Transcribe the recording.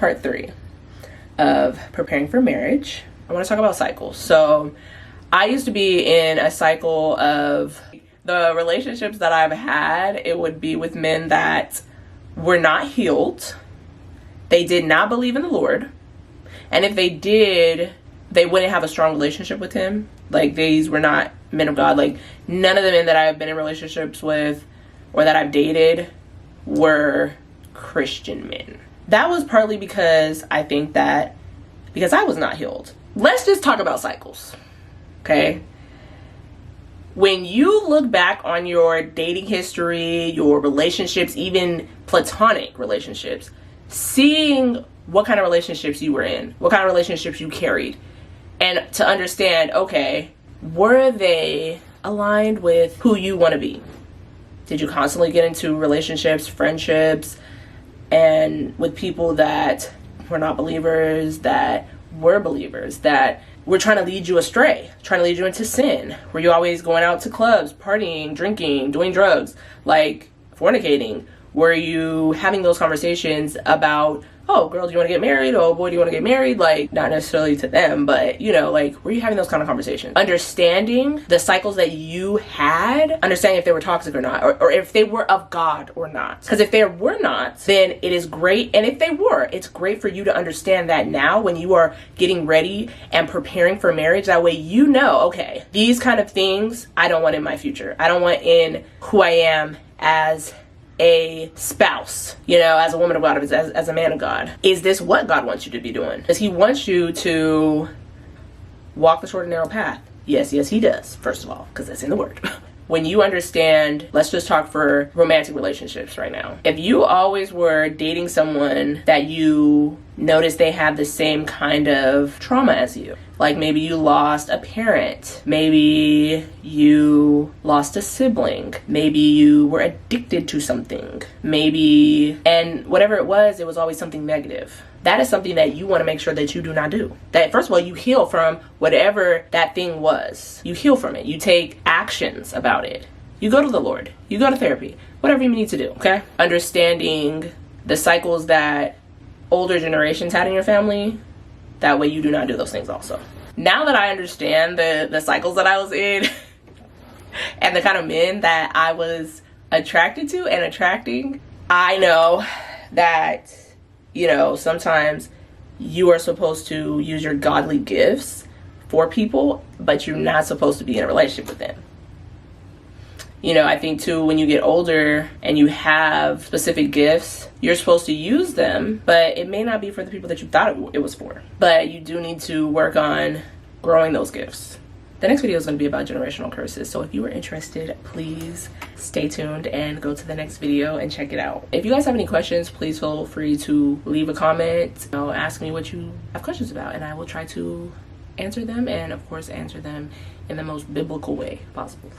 part 3 of preparing for marriage. I want to talk about cycles. So I used to be in a cycle of the relationships that I've had. It would be with men that were not healed. They did not believe in the Lord. And if they did, they wouldn't have a strong relationship with him. Like, these were not men of God. Like, none of the men that I've been in relationships with or that I've dated were Christian men. That was partly because I think that because I was not healed. Let's just talk about cycles, okay? When you look back on your dating history, your relationships, even platonic relationships, seeing what kind of relationships you were in, what kind of relationships you carried, and to understand, okay, were they aligned with who you want to be? Did you constantly get into relationships, friendships, and with people that were not believers, that were believers, that were trying to lead you astray, trying to lead you into sin? Were you always going out to clubs, partying, drinking, doing drugs, like fornicating? Were you having those conversations about, oh, girl, do you want to get married? Oh, boy, do you want to get married? Like, not necessarily to them, but, you know, like, were you having those kind of conversations? Understanding the cycles that you had, understanding if they were toxic or not, or if they were of God or not. Because if they were not, then it is great. And if they were, it's great for you to understand that now when you are getting ready and preparing for marriage. That way you know, okay, these kind of things I don't want in my future. I don't want in who I am as a spouse, you know, as a woman of God, as a man of God. Is this what God wants you to be doing? Does he want you to walk the short and narrow path? Yes, he does, first of all, because that's in the word. When you understand, let's just talk for romantic relationships right now. If you always were dating someone that you noticed they had the same kind of trauma as you, like maybe you lost a parent, maybe you lost a sibling, maybe you were addicted to something, maybe, and whatever it was always something negative. That is something that you want to make sure that you do not do. That first of all, you heal from whatever that thing was. You heal from it. You take actions about it. You go to the Lord. You go to therapy. Whatever you need to do, okay? Understanding the cycles that older generations had in your family, that way you do not do those things also. Now that I understand the cycles that I was in and the kind of men that I was attracted to and attracting, I know that, you know, sometimes you are supposed to use your godly gifts for people, but you're not supposed to be in a relationship with them. You know, I think too, when you get older and you have specific gifts, you're supposed to use them, but it may not be for the people that you thought it was for. But you do need to work on growing those gifts. The next video is going to be about generational curses. So if you are interested, please stay tuned and go to the next video and check it out. If you guys have any questions, please feel free to leave a comment. You know, ask me what you have questions about, and I will try to answer them, and of course answer them in the most biblical way possible.